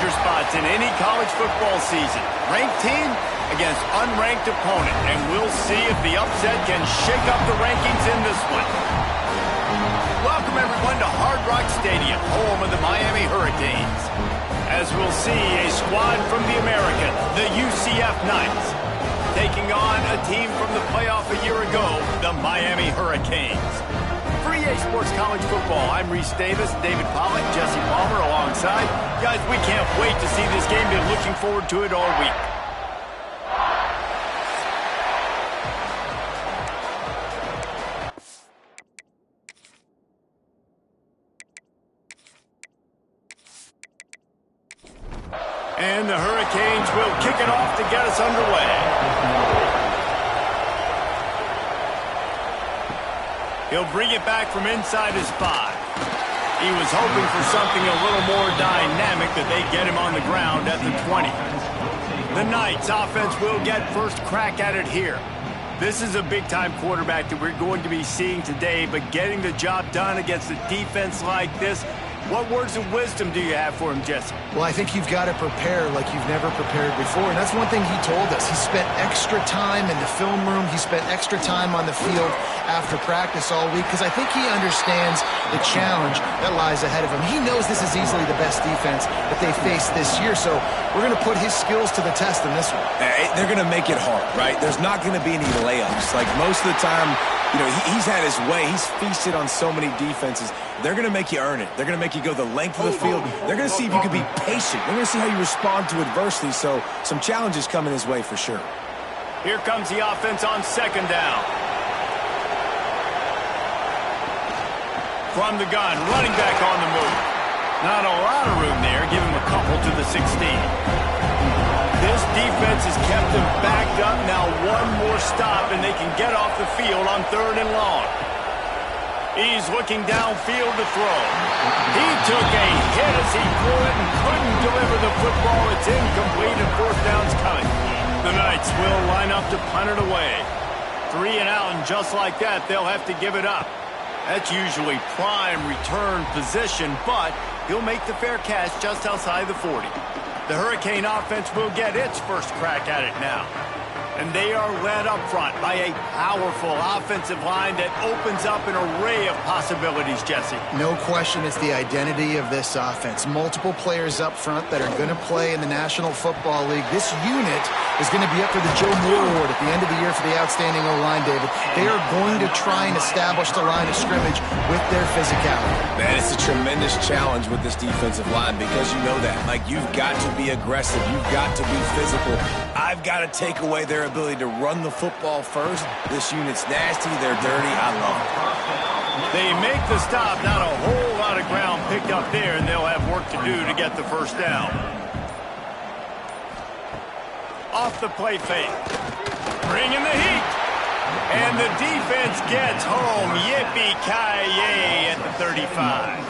danger spots in any college football season. Ranked team against unranked opponent, and we'll see if the upset can shake up the rankings in this one. Welcome, everyone, to Hard Rock Stadium, home of the Miami Hurricanes. As we'll see, a squad from the American, the UCF Knights, taking on a team from the playoff a year ago, the Miami Hurricanes. For EA Sports College Football, I'm Reese Davis, David Pollack, Jesse Palmer alongside. Guys, we can't wait to see this game. Been looking forward to it all week. And the Hurricanes will kick it off to get us underway. He'll bring it back from inside his 5. He was hoping for something a little more dynamic, that they get him on the ground at the 20. The Knights offense will get first crack at it here. This is a big-time quarterback that we're going to be seeing today, but getting the job done against a defense like this, what words of wisdom do you have for him, Jesse? Well, I think you've got to prepare like you've never prepared before, and that's one thing he told us. He spent extra time in the film room. He spent extra time on the field after practice all week because I think he understands the challenge that lies ahead of him. He knows this is easily the best defense that they face this year, so we're going to put his skills to the test in this one. They're going to make it hard, right? There's not going to be any layups. Like most of the time, you know, he's had his way. He's feasted on so many defenses. They're going to make you earn it. They're going to make you go the length of the field. They're going to see if you can be patient. They're going to see how you respond to adversity. So some challenges coming his way for sure. Here comes the offense on second down. From the gun, running back on the move. Not a lot of room there. Give him a couple to the 16. This defense has kept them backed up. Now one more stop, and they can get off the field on 3rd and long. He's looking downfield to throw. He took a hit as he threw it and couldn't deliver the football. It's incomplete, and 4th down's coming. The Knights will line up to punt it away. 3 and out, and just like that, they'll have to give it up. That's usually prime return position, but he'll make the fair catch just outside the 40. The Hurricane offense will get its first crack at it now. And they are led up front by a powerful offensive line that opens up an array of possibilities, Jesse. No question it's the identity of this offense. Multiple players up front that are going to play in the National Football League. This unit is going to be up for the Joe Moore Award at the end of the year for the outstanding O-line, David. They are going to try and establish the line of scrimmage with their physicality. Man, it's a tremendous challenge with this defensive line because you know that. Like, you've got to be aggressive. You've got to be physical. I've got to take away their ability to run the football first. This unit's nasty. They're dirty. I love it. They make the stop. Not a whole lot of ground picked up there, and they'll have work to do to get the first down. Off the play fake. Bringing the heat. And the defense gets home. Yippee-ki-yay at the 35.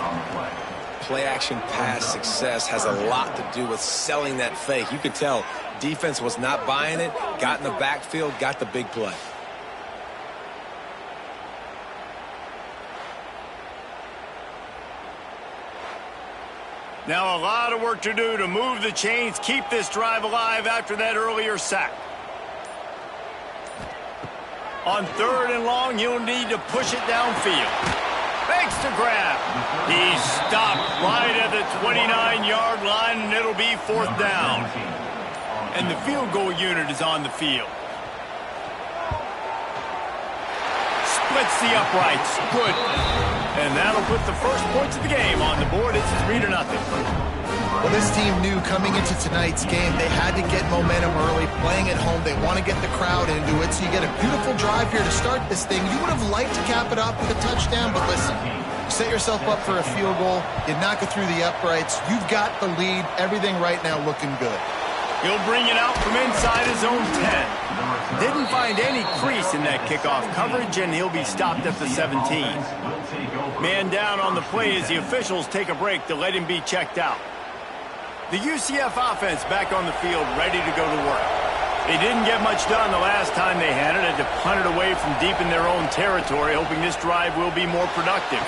Play-action pass success has a lot to do with selling that fake. You could tell defense was not buying it, got in the backfield, got the big play. Now a lot of work to do to move the chains, keep this drive alive after that earlier sack. On 3rd and long, you'll need to push it downfield. Fakes to grab. He's stopped right at the 29-yard line, and it'll be 4th down. And the field goal unit is on the field. Splits the uprights. Good. And that'll put the first points of the game on the board. It's 3-0. Well, this team knew coming into tonight's game they had to get momentum early, playing at home. They want to get the crowd into it, so you get a beautiful drive here to start this thing. You would have liked to cap it off with a touchdown, but listen, you set yourself up for a field goal, you knock it through the uprights, you've got the lead, everything right now looking good. He'll bring it out from inside his own 10. Didn't find any crease in that kickoff coverage, and he'll be stopped at the 17. Man down on the play as the officials take a break to let him be checked out. The UCF offense back on the field, ready to go to work. They didn't get much done the last time they had it. Had to punt it away from deep in their own territory, hoping this drive will be more productive.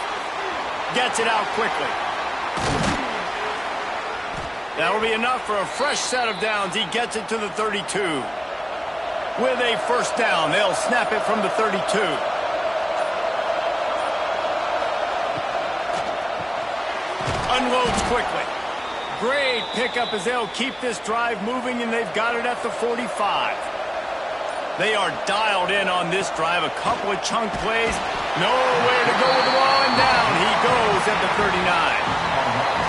Gets it out quickly. That'll be enough for a fresh set of downs. He gets it to the 32. With a first down, they'll snap it from the 32. Unloads quickly. Great pickup as they'll keep this drive moving, and they've got it at the 45. They are dialed in on this drive. A couple of chunk plays. Nowhere to go with the ball, and down he goes at the 39.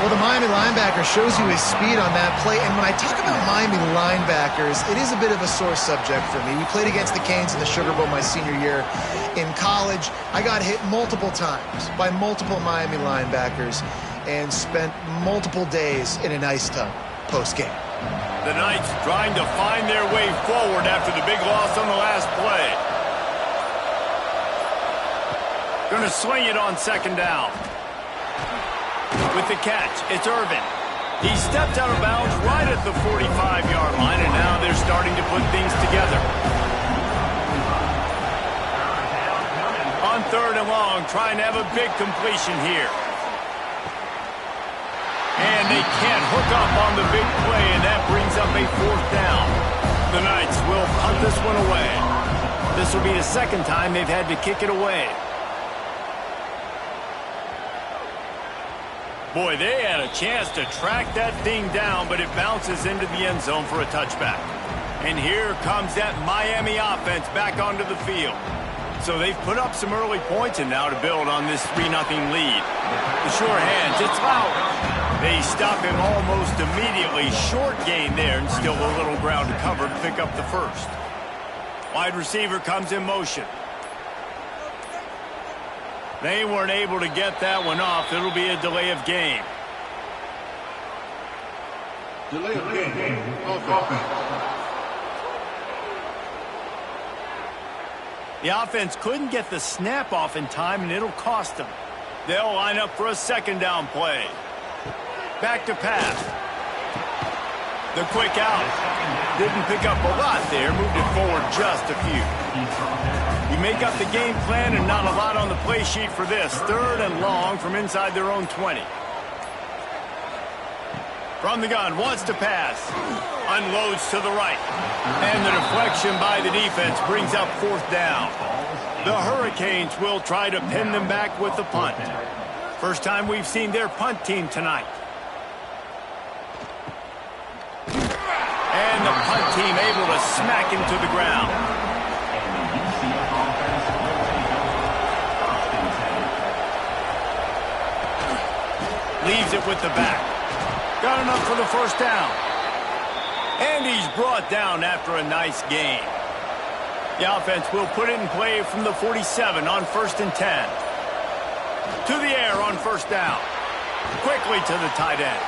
Well, the Miami linebacker shows you his speed on that play. And when I talk about Miami linebackers, it is a bit of a sore subject for me. We played against the Canes in the Sugar Bowl my senior year in college. I got hit multiple times by multiple Miami linebackers and spent multiple days in an ice tub post-game. The Knights trying to find their way forward after the big loss on the last play. Going to swing it on second down. With the catch, it's Irvin. He stepped out of bounds right at the 45-yard line, and now they're starting to put things together. On third and long, trying to have a big completion here. And they can't hook up on the big play, and that brings up a fourth down. The Knights will punt this one away. This will be the second time they've had to kick it away. Boy, they had a chance to track that thing down, but it bounces into the end zone for a touchback. And here comes that Miami offense back onto the field. So they've put up some early points, and now to build on this 3-0 lead. The sure hands, it's Lowry. They stop him almost immediately. Short gain there, and still a little ground to cover to pick up the first. Wide receiver comes in motion. They weren't able to get that one off. It'll be a delay of game. Delay of game. Offense. The offense couldn't get the snap off in time, and it'll cost them. They'll line up for a second down play. Back to pass. The quick out. Didn't pick up a lot there. Moved it forward just a few. We make up the game plan, and not a lot on the play sheet for this. Third and long from inside their own 20. From the gun, wants to pass. Unloads to the right. And the deflection by the defense brings up fourth down. The Hurricanes will try to pin them back with the punt. First time we've seen their punt team tonight. And the punt team able to smack him to the ground. Leaves it with the back. Got enough for the first down. And he's brought down after a nice gain. The offense will put it in play from the 47 on 1st and 10. To the air on first down. Quickly to the tight end.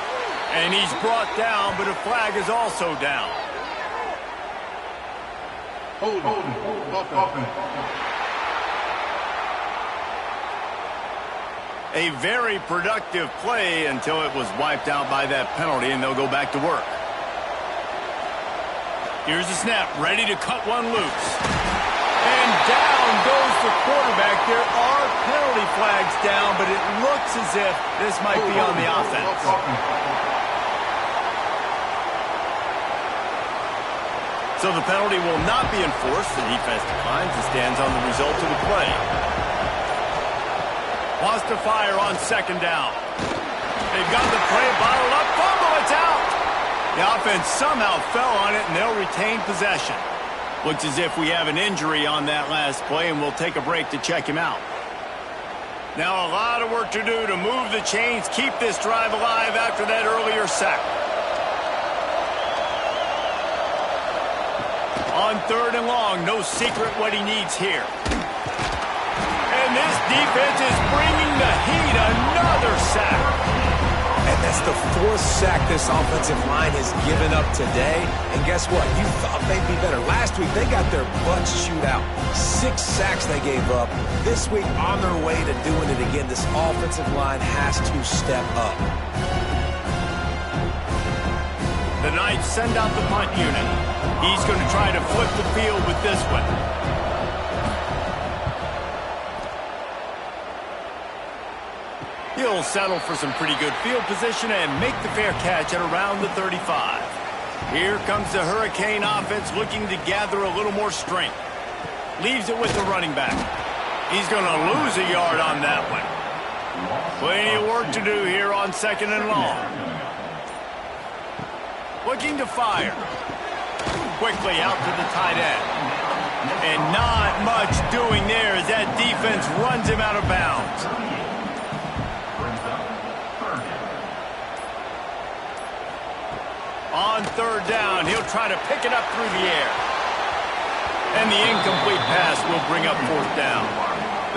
And he's brought down, but a flag is also down. Hold. A very productive play until it was wiped out by that penalty, and they'll go back to work. Here's the snap, ready to cut one loose. And down goes the quarterback. There are penalty flags down, but it looks as if this might be on the offense. So the penalty will not be enforced. The defense declines and stands on the result of the play. Wants to fire on second down. They've got the play bottled up. Fumble, it's out. The offense somehow fell on it, and they'll retain possession. Looks as if we have an injury on that last play, and we'll take a break to check him out. Now a lot of work to do to move the chains, keep this drive alive after that earlier sack. On third and long, no secret what he needs here. And this defense is bringing the heat. Another sack. And that's the fourth sack this offensive line has given up today. And guess what? You thought they'd be better. Last week, they got their butts chewed out. 6 sacks they gave up. This week, on their way to doing it again, this offensive line has to step up. The Knights send out the punt unit. He's going to try to flip the field with this one. He'll He'll settle for some pretty good field position and make the fair catch at around the 35. Here comes the Hurricane offense looking to gather a little more strength. Leaves it with the running back. He's going to lose a yard on that one. Plenty of work to do here on 2nd and long. Looking to fire. Quickly out to the tight end. And not much doing there as that defense runs him out of bounds. On 3rd down, he'll try to pick it up through the air. And the incomplete pass will bring up 4th down.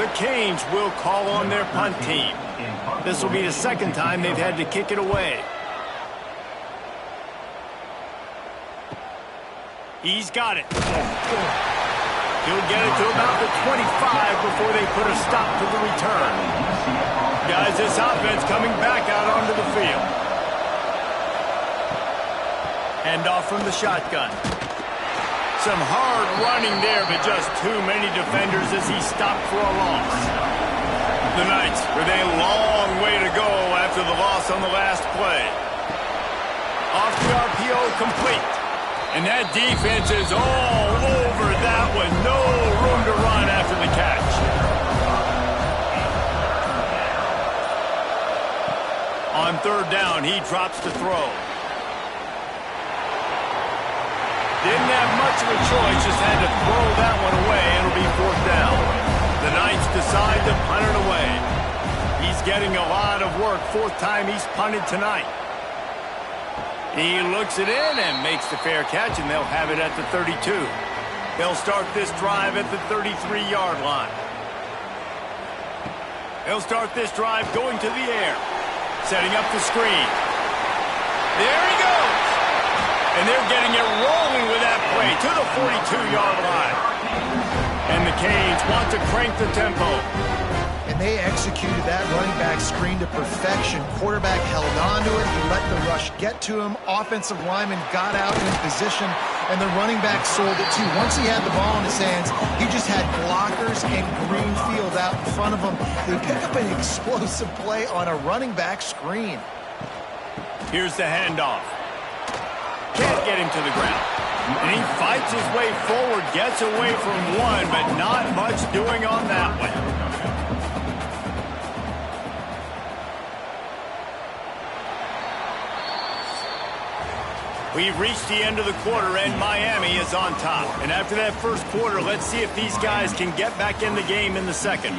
The Canes will call on their punt team. This will be the 2nd time they've had to kick it away. He's got it. He'll get it to about the 25 before they put a stop to the return. Guys, this offense coming back out onto the field. Handoff from the shotgun. Some hard running there, but just too many defenders as he stopped for a loss. The Knights with a long way to go after the loss on the last play. Off the RPO, complete. And that defense is all over that one. No room to run after the catch. On 3rd down, he drops to throw. Didn't have much of a choice, just had to throw that one away. It'll be 4th down. The Knights decide to punt it away. He's getting a lot of work. 4th time he's punted tonight. He looks it in and makes the fair catch, and they'll have it at the 32. They'll start this drive at the 33-yard line. They'll start this drive going to the air. Setting up the screen. There he goes! And they're getting it rolling with that play to the 42-yard line. And the Canes want to crank the tempo. And they executed that running back screen to perfection. Quarterback held on to it. He let the rush get to him. Offensive lineman got out in position, and the running back sold it too. Once he had the ball in his hands, he just had blockers and green field out in front of him. They pick up an explosive play on a running back screen. Here's the handoff. Can't get him to the ground. And he fights his way forward, gets away from one, but not much doing on that one. We've reached the end of the quarter, and Miami is on top. And after that first quarter, let's see if these guys can get back in the game in the second.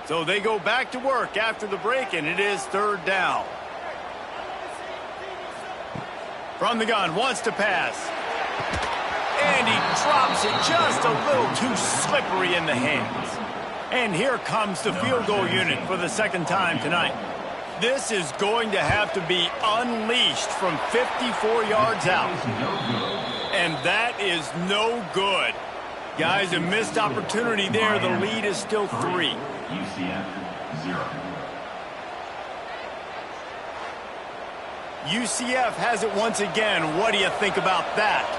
So they go back to work after the break, and it is 3rd down. From the gun, wants to pass. And he drops it just a little too slippery in the hands. And here comes the field goal unit for the 2nd time tonight. This is going to have to be unleashed from 54 yards out. And that is no good. Guys, a missed opportunity there. The lead is still 3. UCF 0. UCF has it once again. What do you think about that?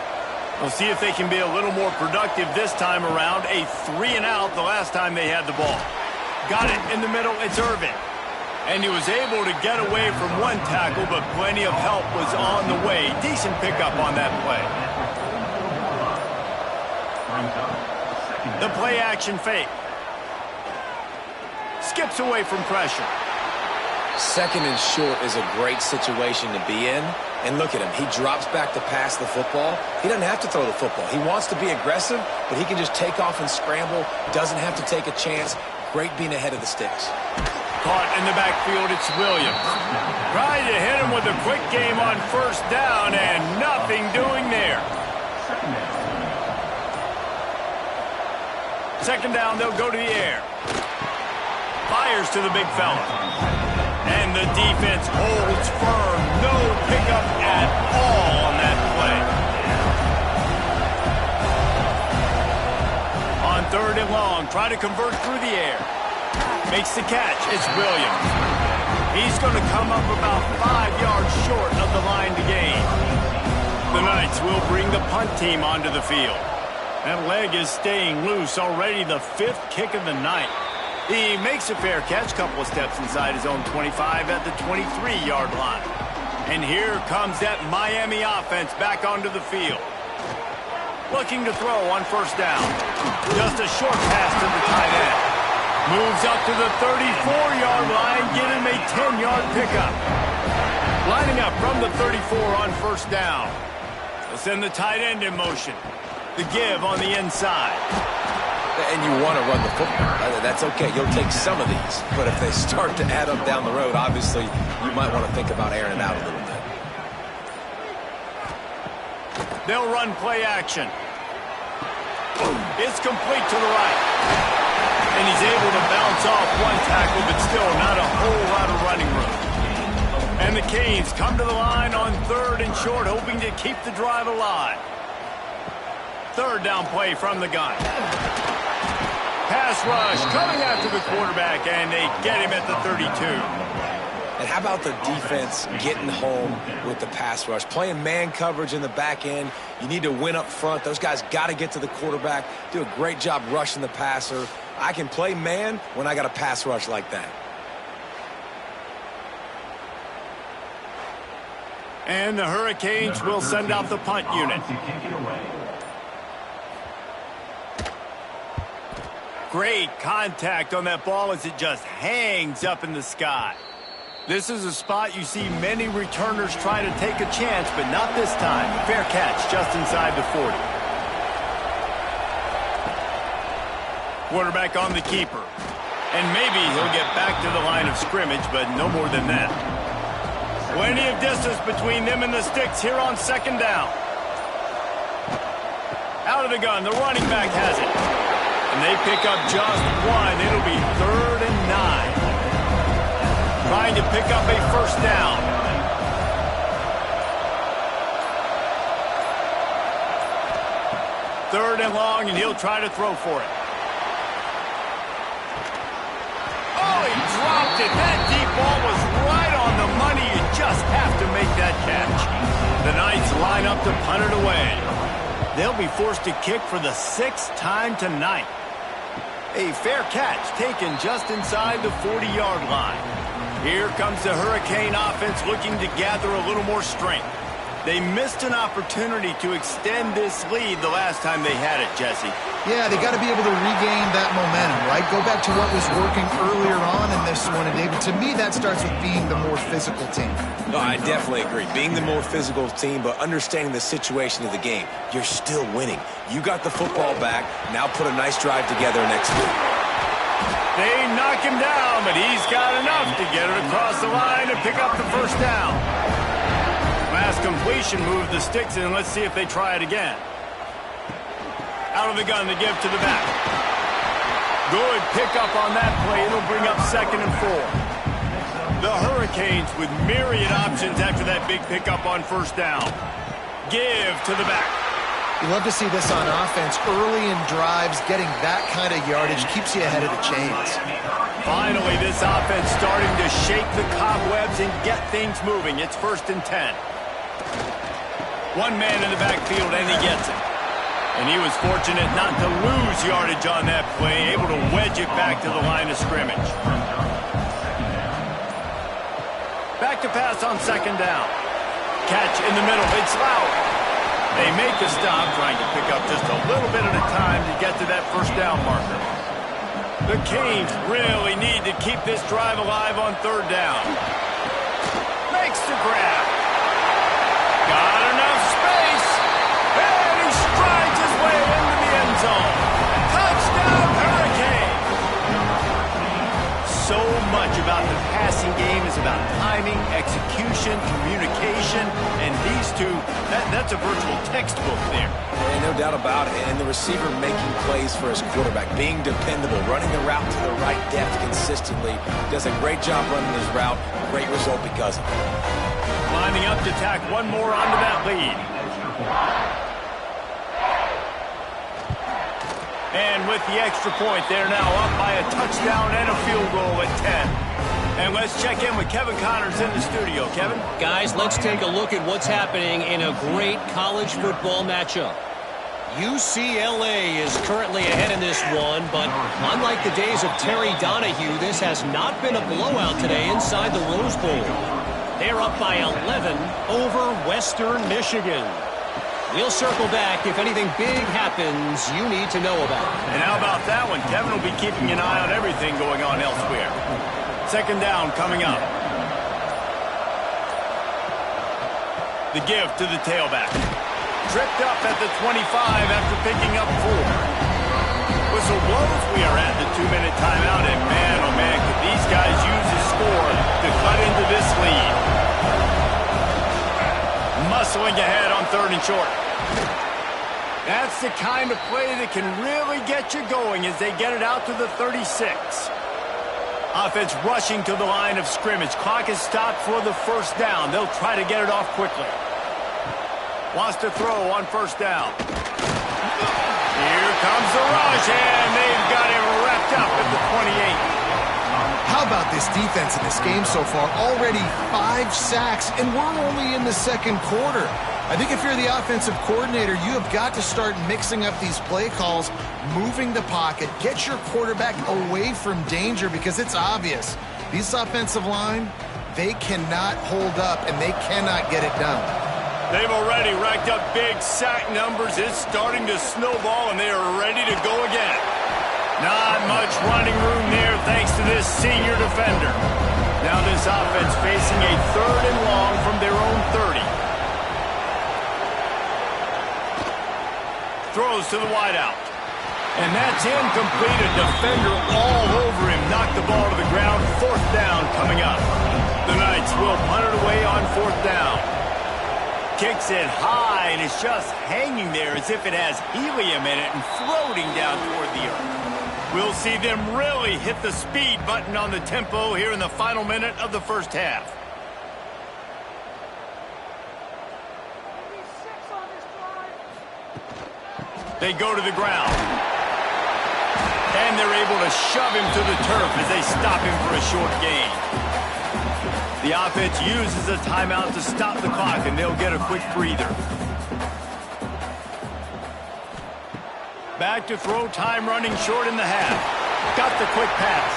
We'll see if they can be a little more productive this time around. A 3-and-out the last time they had the ball. Got it in the middle. It's Irvin. And he was able to get away from one tackle, but plenty of help was on the way. Decent pickup on that play. The play action fake. Skips away from pressure. 2nd and short is a great situation to be in. And look at him. He drops back to pass the football. He doesn't have to throw the football. He wants to be aggressive, but he can just take off and scramble. Doesn't have to take a chance. Great being ahead of the sticks. Caught in the backfield, it's Williams. Trying to hit him with a quick game on 1st down, and nothing doing there. 2nd down, they'll go to the air. Fires to the big fella. And the defense holds firm. No pickup at all on that play. On 3rd and long, try to convert through the air. Makes the catch. It's Williams. He's going to come up about 5 yards short of the line to gain. The Knights will bring the punt team onto the field. That leg is staying loose, already the 5th kick of the night. He makes a fair catch, couple of steps inside his own 25 at the 23-yard line. And here comes that Miami offense back onto the field. Looking to throw on first down. Just a short pass to the tight end. Moves up to the 34-yard line, get him a 10-yard pickup. Lining up from the 34 on first down. They'll send the tight end in motion. The give on the inside. And you want to run the football. That's okay. You'll take some of these. But if they start to add up down the road, obviously, you might want to think about airing it out a little bit. They'll run play action. It's complete to the right. And he's able to bounce off one tackle, but still not a whole lot of running room. And the Canes come to the line on 3rd and short, hoping to keep the drive alive. 3rd down play from the gun. Pass rush coming after the quarterback, and they get him at the 32. And how about the defense getting home with the pass rush? Playing man coverage in the back end. You need to win up front. Those guys got to get to the quarterback. Do a great job rushing the passer. I can play man when I got a pass rush like that. And the Hurricanes will send out the punt unit. Great contact on that ball as it just hangs up in the sky. This is a spot you see many returners try to take a chance, but not this time. Fair catch just inside the 40. Quarterback on the keeper. And maybe he'll get back to the line of scrimmage, but no more than that. Plenty of distance between them and the sticks here on 2nd down. Out of the gun, the running back has it. And they pick up just one. It'll be 3rd and 9. Trying to pick up a first down. Third and long, and he'll try to throw for it. Oh, he dropped it. That deep ball was right on the money. You just have to make that catch. The Knights line up to punt it away. They'll be forced to kick for the 6th time tonight. A fair catch taken just inside the 40-yard line. Here comes the Hurricane offense looking to gather a little more strength. They missed an opportunity to extend this lead the last time they had it, Jesse. Yeah, they got to be able to regain that momentum, right? Go back to what was working earlier on in this one. And David, to me, that starts with being the more physical team. No, I definitely agree. Being the more physical team, but understanding the situation of the game. You're still winning. You got the football back. Now put a nice drive together next week. They knock him down, but he's got enough to get it across the line and pick up the first down. Last completion moved the sticks in. Let's see if they try it again. Out of the gun to give to the back. Good pickup on that play. It'll bring up 2nd and 4. The Hurricanes with myriad options after that big pickup on first down. Give to the back. You love to see this on offense. Early in drives, getting that kind of yardage keeps you ahead of the chains. Finally, this offense starting to shake the cobwebs and get things moving. It's 1st and 10. One man in the backfield, and he gets it. And he was fortunate not to lose yardage on that play, able to wedge it back to the line of scrimmage. Back to pass on 2nd down. Catch in the middle. It's Loud. They make a stop, trying to pick up just a little bit at a time to get to that first down marker. The Canes really need to keep this drive alive on 3rd down. Makes the grab. Got enough space. And he strides his way into the end zone. Touchdown, Hurricane. So much about the passing game is about timing, execution, communication, and these two, that's a virtual textbook there. And no doubt about it. And the receiver making plays for his quarterback, being dependable, running the route to the right depth consistently. Does a great job running his route. Great result because of it. Lining up to tack one more onto that lead. And with the extra point, they're now up by a touchdown and a field goal at 10. And let's check in with Kevin Connors in the studio. Kevin? Guys, let's take a look at what's happening in a great college football matchup. UCLA is currently ahead in this one, but unlike the days of Terry Donahue, this has not been a blowout today inside the Rose Bowl. They're up by 11 over Western Michigan. We'll circle back if anything big happens you need to know about. And how about that one? Kevin will be keeping an eye on everything going on elsewhere. Second down coming up. The give to the tailback. Tripped up at the 25 after picking up 4. Whistle blows. We are at the 2-minute timeout, and man, oh man, could these guys use a score to cut into this lead. Muscling ahead on 3rd and short. That's the kind of play that can really get you going as they get it out to the 36. Offense rushing to the line of scrimmage. Clock is stopped for the first down. They'll try to get it off quickly. Wants to throw on 1st down. Here comes the rush, and they've got him wrapped up at the 28. How about this defense in this game so far? Already 5 sacks, and we're only in the 2nd quarter. I think if you're the offensive coordinator, you have got to start mixing up these play calls, moving the pocket, get your quarterback away from danger, because it's obvious. These offensive line, they cannot hold up, and they cannot get it done. They've already racked up big sack numbers. It's starting to snowball, and they are ready to go again. Not much running room there thanks to this senior defender. Now this offense facing a 3rd and long from their own 30. Throws to the wideout. And that's incomplete. A defender all over him. Knocked the ball to the ground. 4th down coming up. The Knights will punt it away on 4th down. Kicks it high, and it's just hanging there as if it has helium in it and floating down toward the earth. We'll see them really hit the speed button on the tempo here in the final minute of the first half. They go to the ground. And they're able to shove him to the turf as they stop him for a short gain. The offense uses a timeout to stop the clock, and they'll get a quick breather. Back to throw, time running short in the half. Got the quick pass.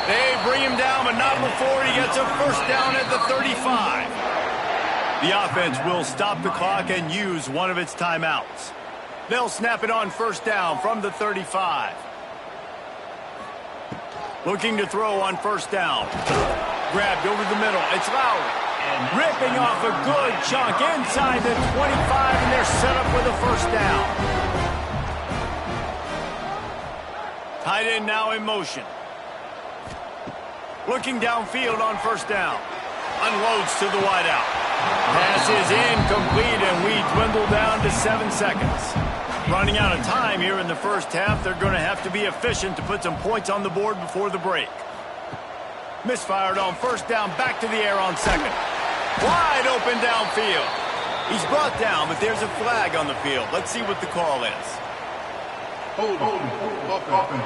They bring him down, but not before he gets a 1st down at the 35. The offense will stop the clock and use one of its timeouts. They'll snap it on 1st down from the 35. Looking to throw on 1st down. Grabbed over the middle. It's Lowry. And ripping off a good chunk inside the 25, and they're set up with a 1st down. Tight end now in motion. Looking downfield on 1st down. Unloads to the wideout. Pass is incomplete, and we dwindle down to 7 seconds. Running out of time here in the first half. They're going to have to be efficient to put some points on the board before the break. Misfired on 1st down, back to the air on 2nd. Wide open downfield. He's brought down, but there's a flag on the field. Let's see what the call is. Hold offense.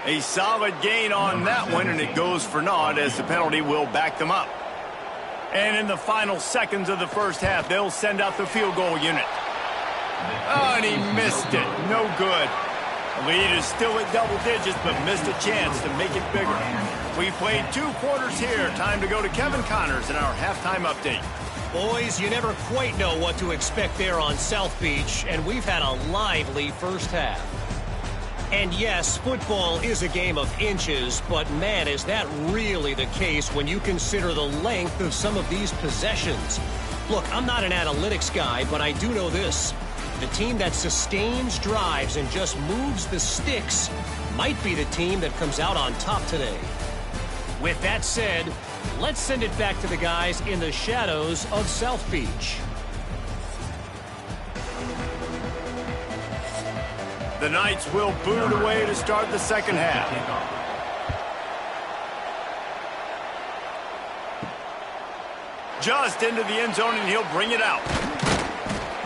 A solid gain on that one, and it goes for naught as the penalty will back them up. And in the final seconds of the first half, they'll send out the field goal unit. Oh, and he missed it. No good. The lead is still at double digits, but missed a chance to make it bigger. We played 2 quarters here. Time to go to Kevin Connors in our halftime update. Boys, you never quite know what to expect there on South Beach, and we've had a lively first half. And yes, football is a game of inches, but man, is that really the case when you consider the length of some of these possessions. Look, I'm not an analytics guy, but I do know this. The team that sustains drives and just moves the sticks might be the team that comes out on top today. With that said, let's send it back to the guys in the shadows of South Beach. The Knights will boot it away to start the second half. Just into the end zone, and he'll bring it out.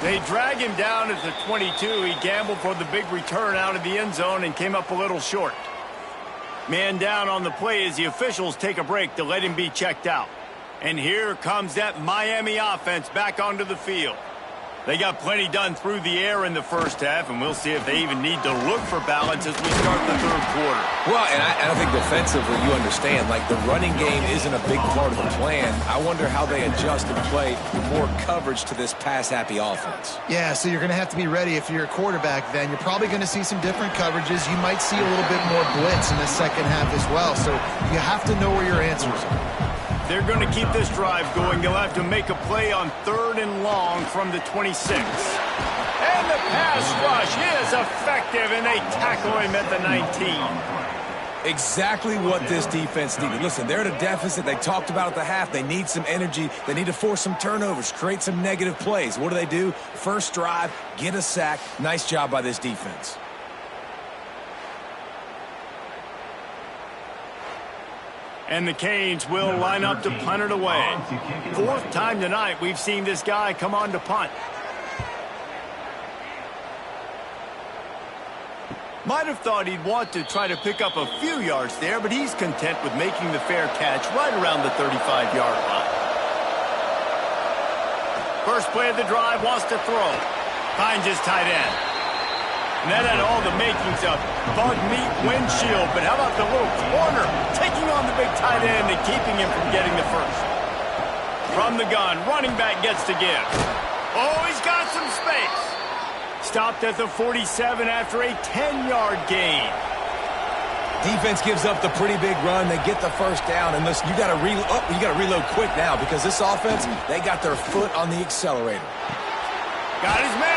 They drag him down at the 22. He gambled for the big return out of the end zone and came up a little short. Man down on the play as the officials take a break to let him be checked out. And here comes that Miami offense back onto the field. They got plenty done through the air in the first half, and we'll see if they even need to look for balance as we start the third quarter. Well, and I think defensively, you understand, like the running game isn't a big part of the plan. I wonder how they adjust and play more coverage to this pass-happy offense. Yeah, so you're going to have to be ready if you're a quarterback then. You're probably going to see some different coverages. You might see a little bit more blitz in the second half as well, so you have to know where your answers are. They're going to keep this drive going. They'll have to make a play on 3rd and long from the 26. And the pass rush is effective, and they tackle him at the 19. Exactly what this defense needed. Listen, they're at a deficit. They talked about at the half. They need some energy. They need to force some turnovers, create some negative plays. What do? First drive, get a sack. Nice job by this defense. And the Canes will line up to punt it away. 4th time tonight we've seen this guy come on to punt. Might have thought he'd want to try to pick up a few yards there, but he's content with making the fair catch right around the 35-yard line. First play of the drive, wants to throw. Finds his tight end. And that had all the makings of bug meat windshield, but how about the little corner taking on the big tight end and keeping him from getting the first? From the gun, running back gets to give. Oh, he's got some space. Stopped at the 47 after a 10-yard gain. Defense gives up the pretty big run. They get the first down, and listen, you got to reload quick now because this offense, they got their foot on the accelerator. Got his man.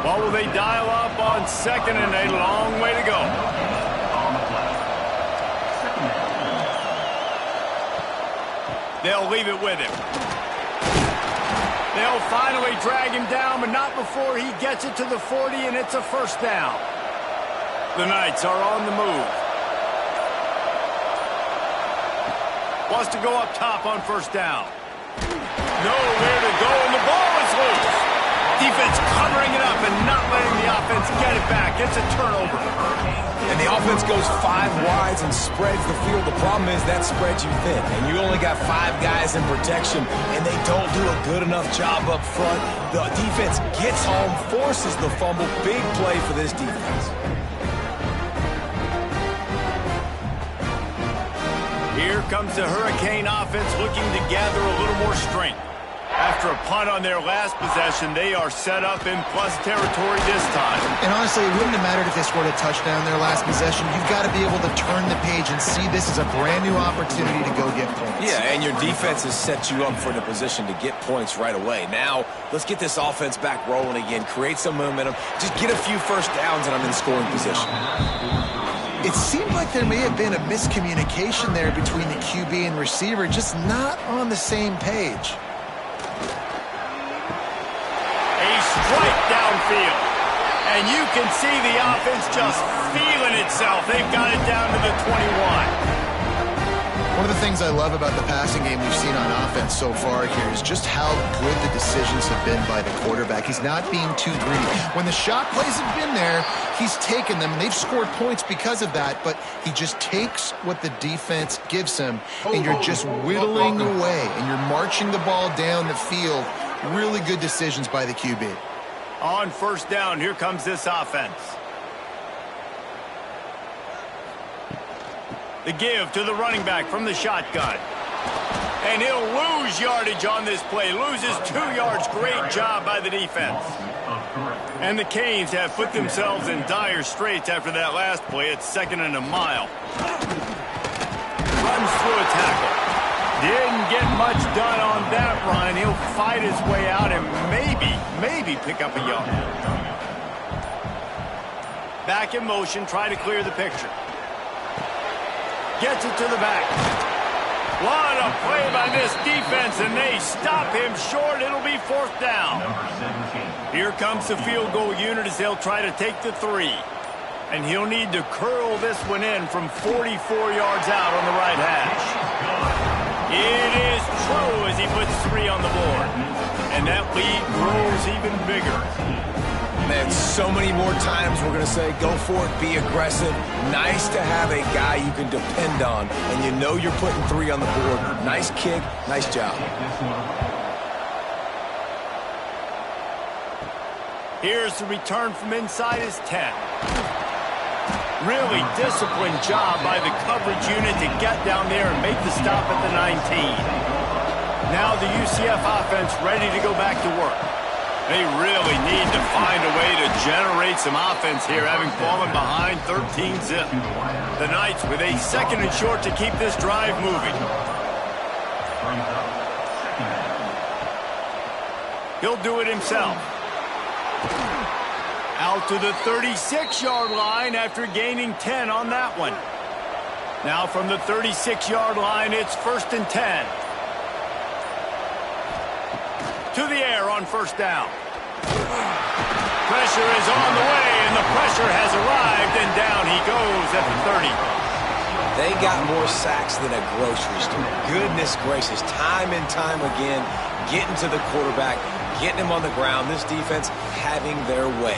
What will they dial up on 2nd and a long way to go? They'll leave it with him. They'll finally drag him down, but not before he gets it to the 40, and it's a first down. The Knights are on the move. Wants to go up top on first down. Nowhere to go, and the ball is loose. Defense covering it up and not letting the offense get it back. It's a turnover. And the offense goes 5 wides and spreads the field. The problem is that spreads you thin, and you only got 5 guys in protection, and they don't do a good enough job up front. The defense gets home, forces the fumble. Big play for this defense. Here comes the Hurricane offense looking to gather a little more strength. After a punt on their last possession, they are set up in plus territory this time. And honestly, it wouldn't have mattered if they scored a touchdown their last possession. You've got to be able to turn the page and see this as a brand new opportunity to go get points. Yeah, and your defense has set you up for the position to get points right away. Now, let's get this offense back rolling again, create some momentum, just get a few first downs, and I'm in scoring position. It seemed like there may have been a miscommunication there between the QB and receiver, just not on the same page. Strike downfield. And you can see the offense just feeling itself. They've got it down to the 21. One of the things I love about the passing game we've seen on offense so far here is just how good the decisions have been by the quarterback. He's not being too greedy. When the shot plays have been there, he's taken them, and they've scored points because of that, but he just takes what the defense gives him, and you're just whittling away, and you're marching the ball down the field. Really good decisions by the QB. On first down, here comes this offense. The give to the running back from the shotgun. And he'll lose yardage on this play. Loses 2 yards. Great job by the defense. And the Canes have put themselves in dire straits after that last play. It's 2nd and a mile. Runs through a tackle. Didn't get much done on that run. He'll fight his way out and maybe pick up a yard. Back in motion, try to clear the picture. Gets it to the back. What a play by this defense, and they stop him short. It'll be 4th down. Here comes the field goal unit as they'll try to take the 3. And he'll need to curl this one in from 44 yards out on the right hash. It is true as he puts 3 on the board. And that lead grows even bigger. Man, so many more times we're going to say, go for it, be aggressive. Nice to have a guy you can depend on, and you know you're putting 3 on the board. Nice kick, nice job. Here's the return from inside his 10. Really disciplined job by the coverage unit to get down there and make the stop at the 19. Now the UCF offense ready to go back to work. They really need to find a way to generate some offense here, having fallen behind 13-zip. The Knights with a 2nd and short to keep this drive moving. He'll do it himself. Out to the 36-yard line after gaining 10 on that one. Now from the 36-yard line, it's 1st and 10. To the air on 1st down. Pressure is on the way, and the pressure has arrived, and down he goes at the 30. They got more sacks than a grocery store. Goodness gracious, time and time again, getting to the quarterback, getting him on the ground. This defense having their way.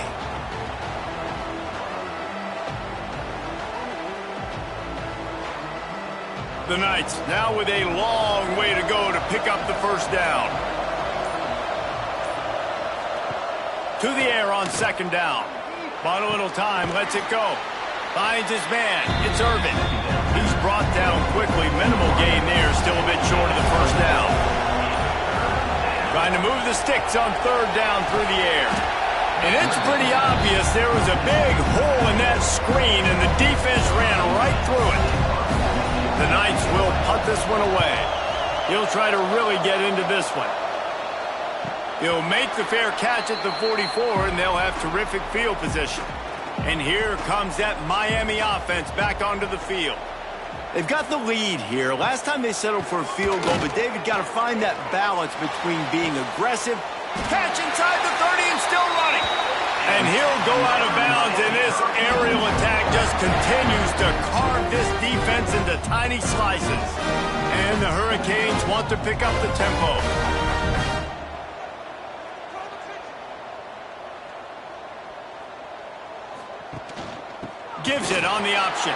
The Knights now with a long way to go to pick up the 1st down. To the air on 2nd down. Bought a little time, lets it go. Finds his man. It's Irvin. He's brought down quickly. Minimal gain there, still a bit short of the 1st down. Trying to move the sticks on 3rd down through the air. And it's pretty obvious there was a big hole in that screen, and the defense ran right through it. The Knights will punt this one away. He'll try to really get into this one. He'll make the fair catch at the 44, and they'll have terrific field position. And here comes that Miami offense back onto the field. They've got the lead here. Last time they settled for a field goal, but David got to find that balance between being aggressive, catch inside the 30, and still running. And he'll go out of bounds, and this aerial attack just continues to carve this defense into tiny slices. And the Hurricanes want to pick up the tempo. Gives it on the option.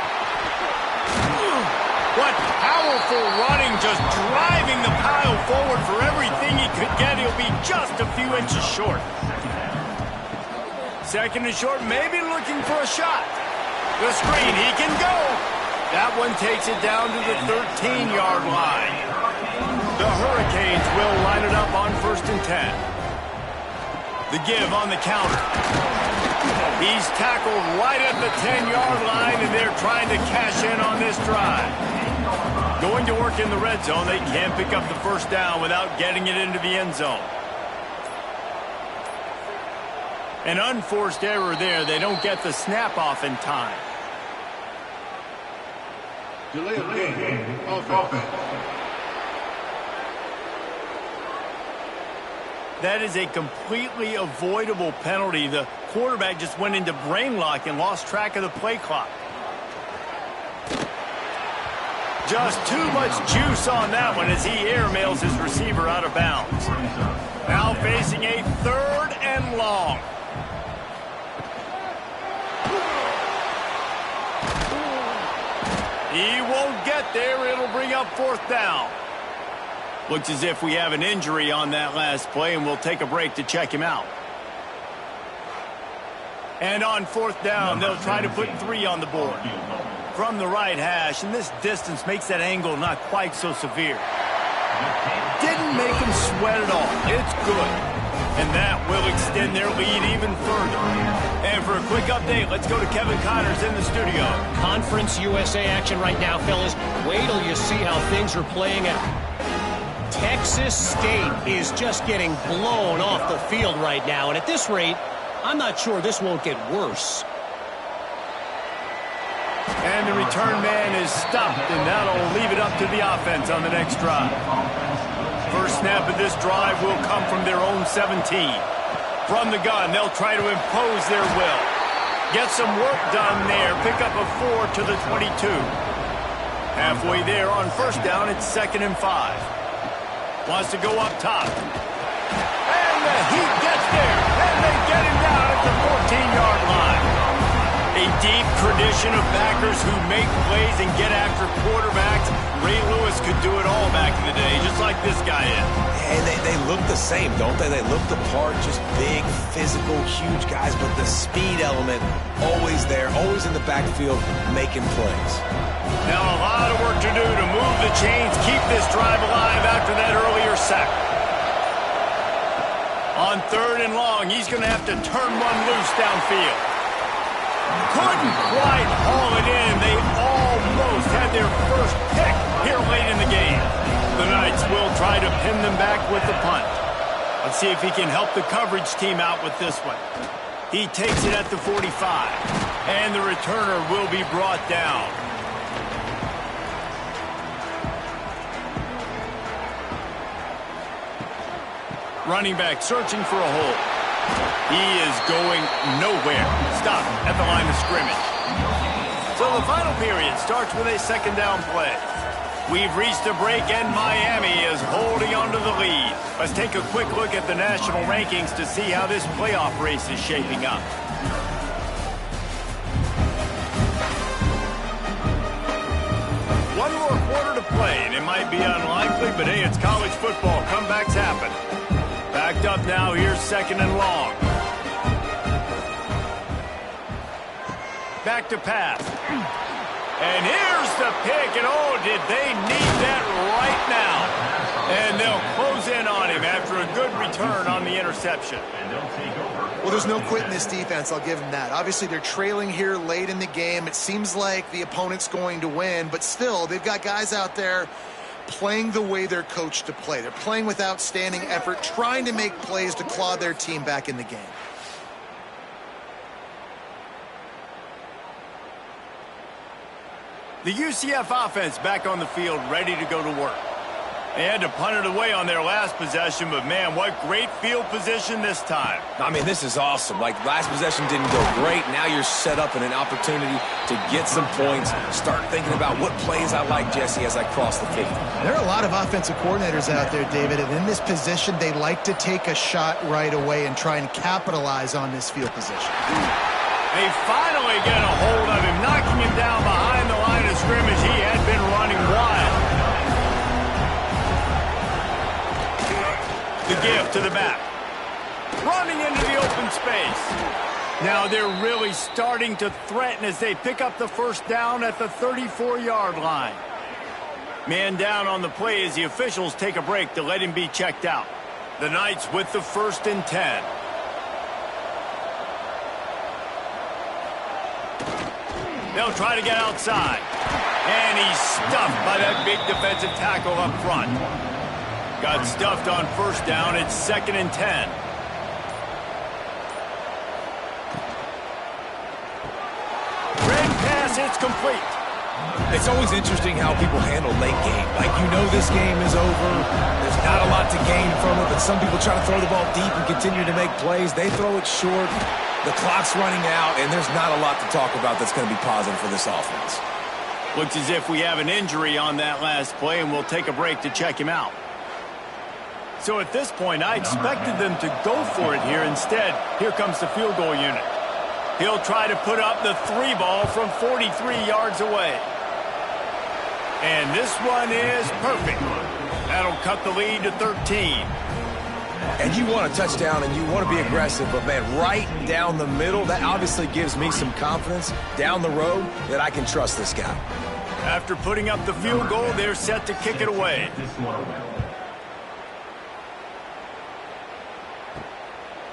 What powerful running, just driving the pile forward for everything he could get. He'll be just a few inches short. 2nd and short, maybe looking for a shot. The screen, he can go. That one takes it down to the 13-yard line. The Hurricanes will line it up on 1st and 10. The give on the counter. He's tackled right at the 10-yard line, and they're trying to cash in on this drive. Going to work in the red zone. They can't pick up the 1st down without getting it into the end zone. An unforced error there. They don't get the snap off in time. Delay of game. Offense. That is a completely avoidable penalty. The quarterback just went into brain lock and lost track of the play clock. Just too much juice on that one as he airmails his receiver out of bounds. Now facing a 3rd and long. He won't get there. It'll bring up 4th down. Looks as if we have an injury on that last play, and we'll take a break to check him out. And on 4th down, they'll try to put 3 on the board. From the right hash, and this distance makes that angle not quite so severe. Didn't make him sweat at all. It's good. And that will extend their lead even further. And for a quick update, let's go to Kevin Connors in the studio. Conference USA action right now, fellas. Wait till you see how things are playing out. Texas State is just getting blown off the field right now. And at this rate, I'm not sure this won't get worse. And the return man is stopped, and that'll leave it up to the offense on the next drive. First snap of this drive will come from their own 17. From the gun, they'll try to impose their will. Get some work done there. Pick up a 4 to the 22. Halfway there on first down, it's 2nd and 5. Wants to go up top. And the Heat gets there. And they get him down at the 14-yard line. A deep tradition of backers who make plays and get after quarterbacks. Ray Lewis could do it all back in the day, just like this guy is. And they look the same, don't they? They look the part, just big, physical, huge guys, but the speed element always there, always in the backfield, making plays. Now a lot of work to do to move the chains, keep this drive alive after that earlier sack. On 3rd and long, he's going to have to turn one loose downfield. Couldn't quite haul it in. They almost had their first pick here late in the game. The Knights will try to pin them back with the punt. Let's see if he can help the coverage team out with this one. He takes it at the 45, and the returner will be brought down. Running back searching for a hole. He is going nowhere. Stop at the line of scrimmage. So the final period starts with a 2nd down play. We've reached a break, and Miami is holding on to the lead. Let's take a quick look at the national rankings to see how this playoff race is shaping up. One more quarter to play, and it might be unlikely, but hey, it's college football. Comebacks happen. Backed up now, here's 2nd and long. Back to pass. And here's the pick, and oh, did they need that right now. And they'll close in on him after a good return on the interception. Well, there's no quitting this defense, I'll give them that. Obviously, they're trailing here late in the game. It seems like the opponent's going to win, but still, they've got guys out there playing the way they're coached to play. They're playing with outstanding effort, trying to make plays to claw their team back in the game. The UCF offense back on the field, ready to go to work. They had to punt it away on their last possession, but man, what great field position this time. I mean, this is awesome. Like, last possession didn't go great. Now you're set up in an opportunity to get some points. Start thinking about what plays I like, Jesse, as I cross the field. There are a lot of offensive coordinators out there, David, and in this position, they like to take a shot right away and try and capitalize on this field position. They finally get a hold of him, knocking him down behind the line of scrimmage. He had been running wild. The give to the back. Running into the open space. Now they're really starting to threaten as they pick up the first down at the 34-yard line. Man down on the play as the officials take a break to let him be checked out. The Knights with the 1st and 10. They'll try to get outside. And he's stuffed by that big defensive tackle up front. Got stuffed on first down. It's 2nd and 10. Red pass, it's complete. It's always interesting how people handle late game. Like, you know this game is over. There's not a lot to gain from it, but some people try to throw the ball deep and continue to make plays. They throw it short. The clock's running out, and there's not a lot to talk about that's going to be positive for this offense. Looks as if we have an injury on that last play, and we'll take a break to check him out. So at this point, I expected them to go for it here. Instead, here comes the field goal unit. He'll try to put up the 3 ball from 43 yards away. And this one is perfect. That'll cut the lead to 13. And you want a touchdown and you want to be aggressive, but man, right down the middle, that obviously gives me some confidence down the road that I can trust this guy. After putting up the field goal, they're set to kick it away.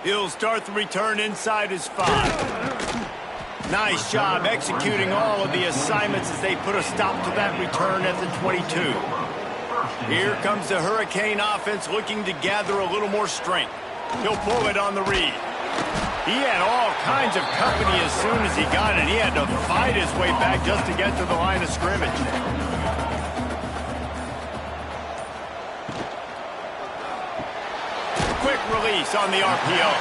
He'll start the return inside his 5. Nice job executing all of the assignments as they put a stop to that return at the 22. Here comes the Hurricane offense looking to gather a little more strength. He'll pull it on the read. He had all kinds of company as soon as he got it. He had to fight his way back just to get to the line of scrimmage. Quick release on the RPO.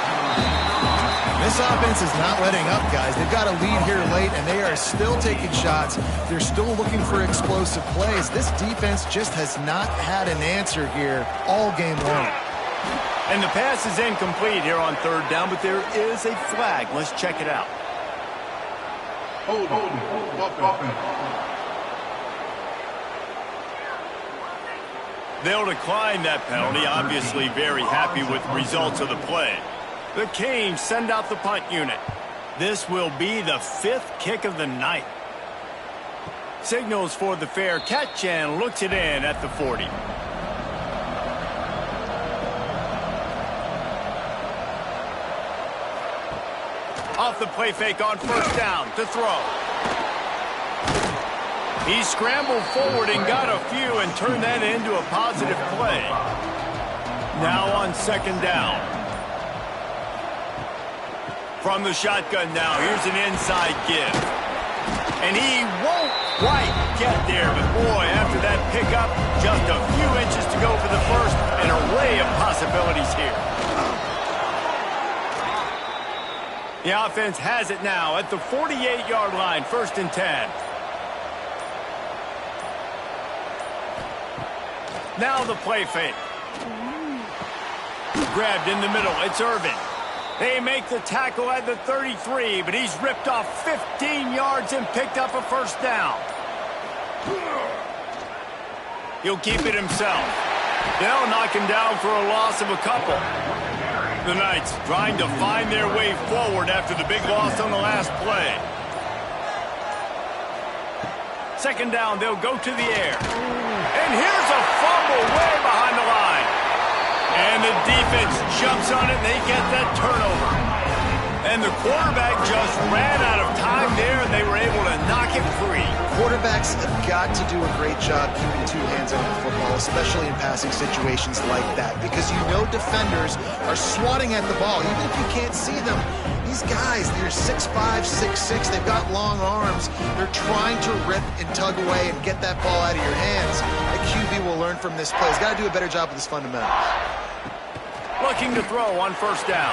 This offense is not letting up, guys. They've got a lead here late, and they are still taking shots. They're still looking for explosive plays. This defense just has not had an answer here all game long. And the pass is incomplete here on third down, but there is a flag. Let's check it out. Hold offense. They'll decline that penalty, obviously very happy with the results of the play. The Canes send out the punt unit. This will be the 5th kick of the night. Signals for the fair catch and looks it in at the 40. Off the play fake on first down to throw. He scrambled forward and got a few and turned that into a positive play. Now on second down. From the shotgun now, here's an inside give. And he won't quite get there, but boy, after that pickup, just a few inches to go for the first, an array of possibilities here. The offense has it now at the 48-yard line, 1st and 10. Now the play fake. Grabbed in the middle, it's Irvin. They make the tackle at the 33, but he's ripped off 15 yards and picked up a first down. He'll keep it himself. They'll knock him down for a loss of a couple. The Knights trying to find their way forward after the big loss on the last play. Second down, they'll go to the air. And here's a fumble way behind the line. And the defense jumps on it, and they get that turnover. And the quarterback just ran out of time there, and they were able to knock it free. Quarterbacks have got to do a great job keeping two hands on the football, especially in passing situations like that, because you know defenders are swatting at the ball. Even if you can't see them, these guys, they're 6'5", 6'6", they've got long arms. They're trying to rip and tug away and get that ball out of your hands. A QB will learn from this play. He's got to do a better job with his fundamentals. Looking to throw on first down.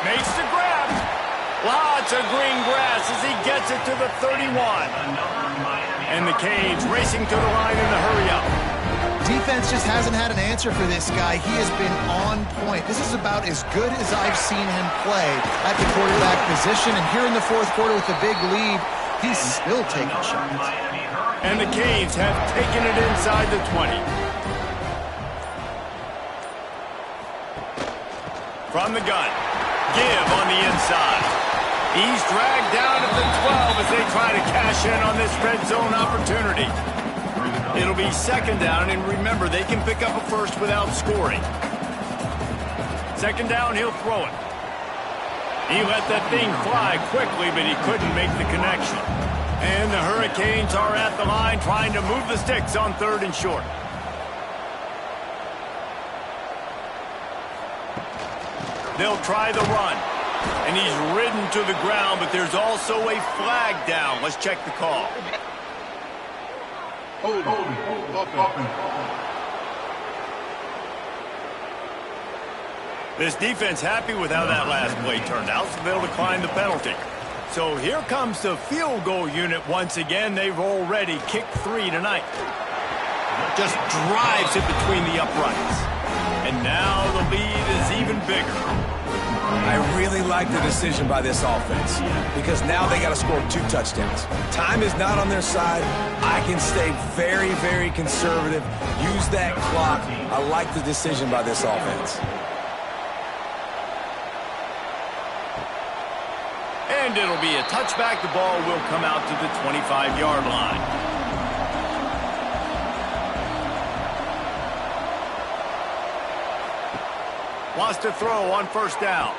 Makes the grab. Lots of green grass as he gets it to the 31. And the Canes racing to the line in the hurry-up. Defense just hasn't had an answer for this guy. He has been on point. This is about as good as I've seen him play at the quarterback position. And here in the fourth quarter with a big lead, he's still taking shots. And the Canes have taken it inside the 20. From the gun. Give on the inside. He's dragged down at the 12 as they try to cash in on this red zone opportunity. It'll be second down, and remember, they can pick up a first without scoring. Second down, he'll throw it. He let that thing fly quickly, but he couldn't make the connection. And the Hurricanes are at the line trying to move the sticks on 3rd and short. They'll try the run. And he's ridden to the ground, but there's also a flag down. Let's check the call. Hold offense. This defense happy with how that last play turned out, so they'll decline the penalty. So here comes the field goal unit once again. They've already kicked 3 tonight. Just drives it between the uprights. And now the lead is even bigger. I really like the decision by this offense because now they got to score 2 touchdowns. Time is not on their side. I can stay very, very conservative. Use that clock. I like the decision by this offense. And it'll be a touchback. The ball will come out to the 25-yard line. Wants to throw on first down.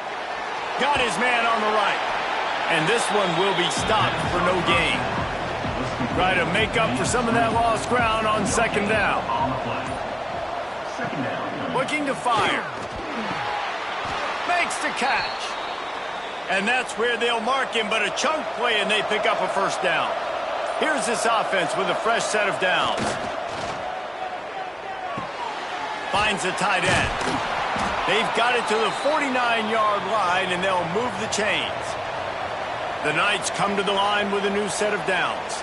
Got his man on the right. And this one will be stopped for no gain. Try to make up for some of that lost ground on second down. Looking to fire. Makes the catch. And that's where they'll mark him, but a chunk play and they pick up a first down. Here's this offense with a fresh set of downs. Finds the tight end. They've got it to the 49-yard line, and they'll move the chains. The Knights come to the line with a new set of downs.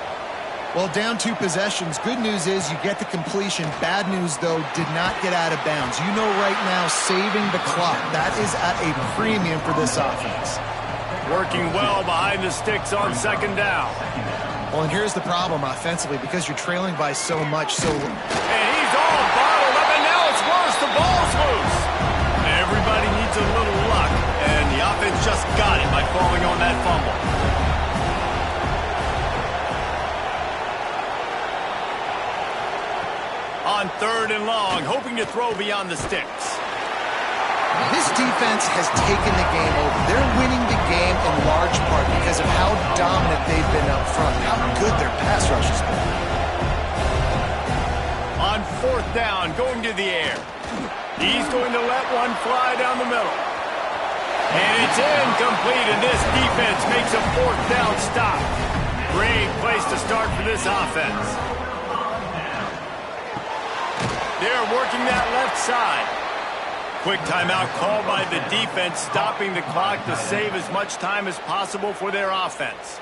Well, down 2 possessions. Good news is you get the completion. Bad news, though, did not get out of bounds. You know right now, saving the clock, that is at a premium for this offense. Working well behind the sticks on second down. Well, and here's the problem offensively, because you're trailing by so much. And he's all bottled up, and now it's worse. The ball's loose. Everybody needs a little luck, and the offense just got it by falling on that fumble. On 3rd and long, hoping to throw beyond the sticks. This defense has taken the game over. They're winning the game in large part because of how dominant they've been up front, how good their pass rush has been. On 4th down, going to the air. He's going to let one fly down the middle. And it's incomplete, and this defense makes a 4th down stop. Great place to start for this offense. They're working that left side. Quick timeout called by the defense, stopping the clock to save as much time as possible for their offense.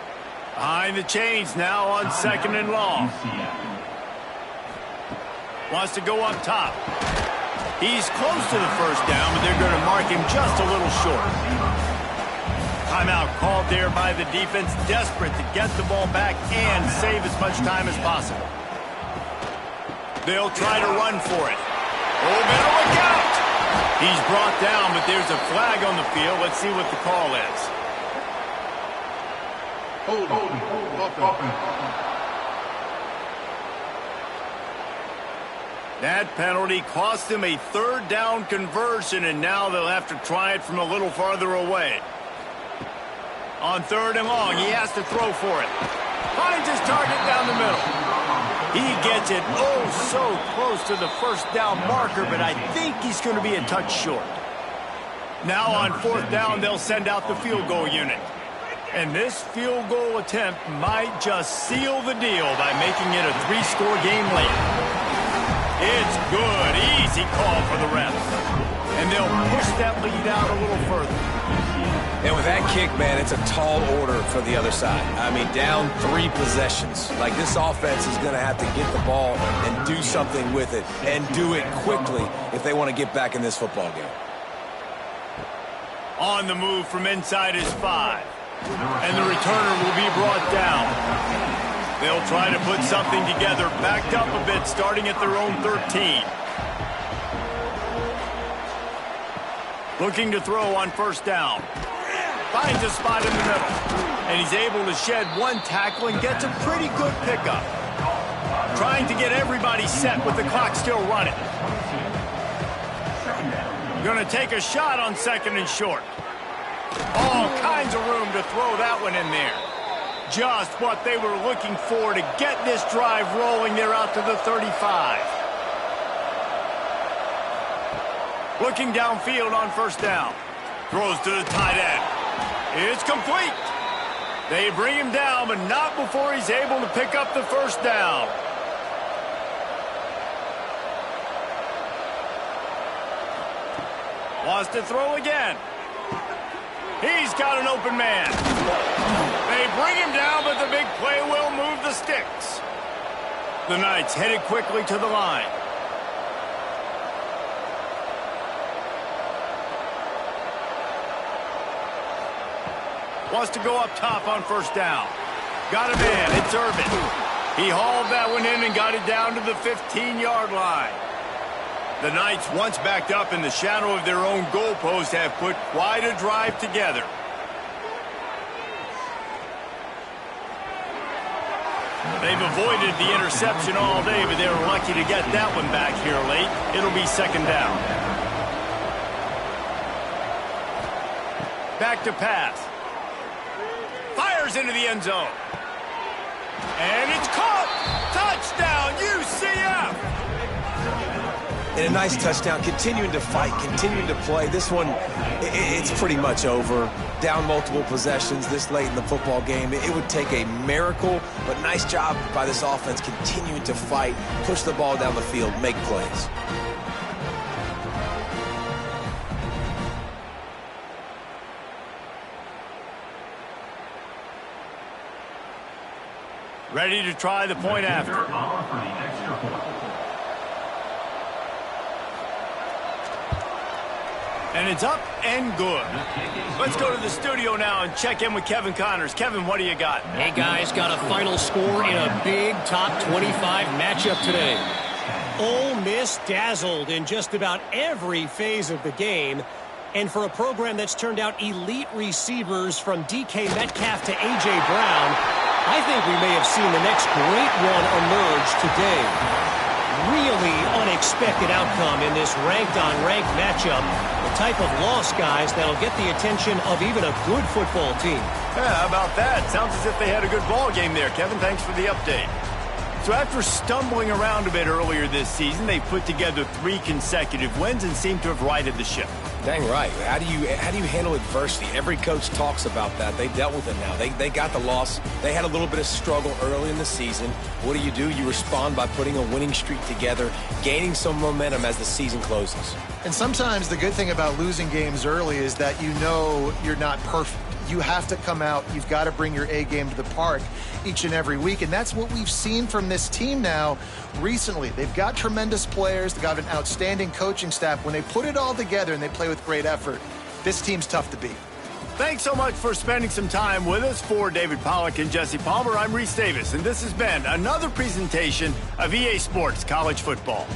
Behind the chains now on 2nd and long. Wants to go up top. He's close to the 1st down, but they're going to mark him just a little short. Timeout called there by the defense, desperate to get the ball back and save as much time as possible. They'll try to run for it. Oh, better look out! He's brought down, but there's a flag on the field. Let's see what the call is. That penalty cost him a 3rd down conversion, and now they'll have to try it from a little farther away. On 3rd and long, he has to throw for it. Finds his target down the middle. He gets it so close to the 1st down marker, but I think he's going to be a touch short. Now on 4th down, they'll send out the field goal unit. And this field goal attempt might just seal the deal by making it a 3-score game late. It's good. Easy call for the refs. And they'll push that lead out a little further. And with that kick, man, it's a tall order for the other side. I mean, down 3 possessions. Like, this offense is going to have to get the ball and do something with it, and do it quickly if they want to get back in this football game. On the move from inside his 5. And the returner will be brought down. They'll try to put something together, backed up a bit, starting at their own 13. Looking to throw on 1st down. Finds a spot in the middle. And he's able to shed 1 tackle and gets a pretty good pickup. Trying to get everybody set with the clock still running. Going to take a shot on 2nd and short. All kinds of room to throw that one in there. Just what they were looking for to get this drive rolling. They're out to the 35. Looking downfield on 1st down. Throws to the tight end. It's complete. They bring him down, but not before he's able to pick up the 1st down. Wants to throw again. He's got an open man. They bring him down, but the big play will move the sticks. The Knights headed quickly to the line. Wants to go up top on 1st down. Got a man. It's Irvin. He hauled that one in and got it down to the 15-yard line. The Knights, once backed up in the shadow of their own goalpost, have put quite a drive together. They've avoided the interception all day, but they were lucky to get that one back here late. It'll be 2nd down. Back to pass. Fires into the end zone. And it's caught. Touchdown, UCF. And a nice touchdown, continuing to fight, continuing to play. This one, it's pretty much over. Down multiple possessions this late in the football game. It would take a miracle, but nice job by this offense continuing to fight, push the ball down the field, make plays. Ready to try the point after. For the extra point. And it's up and good. Let's go to the studio now and check in with Kevin Connors. Kevin, what do you got? Hey, guys, got a final score in a big top 25 matchup today. Ole Miss dazzled in just about every phase of the game. And for a program that's turned out elite receivers from DK Metcalf to A.J. Brown, I think we may have seen the next great one emerge today. Really unexpected outcome in this ranked-on-ranked matchup. The type of loss, guys, that'll get the attention of even a good football team. Yeah, how about that? Sounds as if they had a good ball game there. Kevin, thanks for the update. So after stumbling around a bit earlier this season, they put together 3 consecutive wins and seem to have righted the ship. Dang right. How do you handle adversity? Every coach talks about that. They dealt with it now. They got the loss. They had a little bit of struggle early in the season. What do? You respond by putting a winning streak together, gaining some momentum as the season closes. And sometimes the good thing about losing games early is that you know you're not perfect. You have to come out. You've got to bring your A game to the park each and every week. And that's what we've seen from this team now recently. They've got tremendous players. They've got an outstanding coaching staff. When they put it all together and they play with great effort, this team's tough to beat. Thanks so much for spending some time with us. For David Pollack and Jesse Palmer, I'm Reese Davis, and this has been another presentation of EA Sports College Football.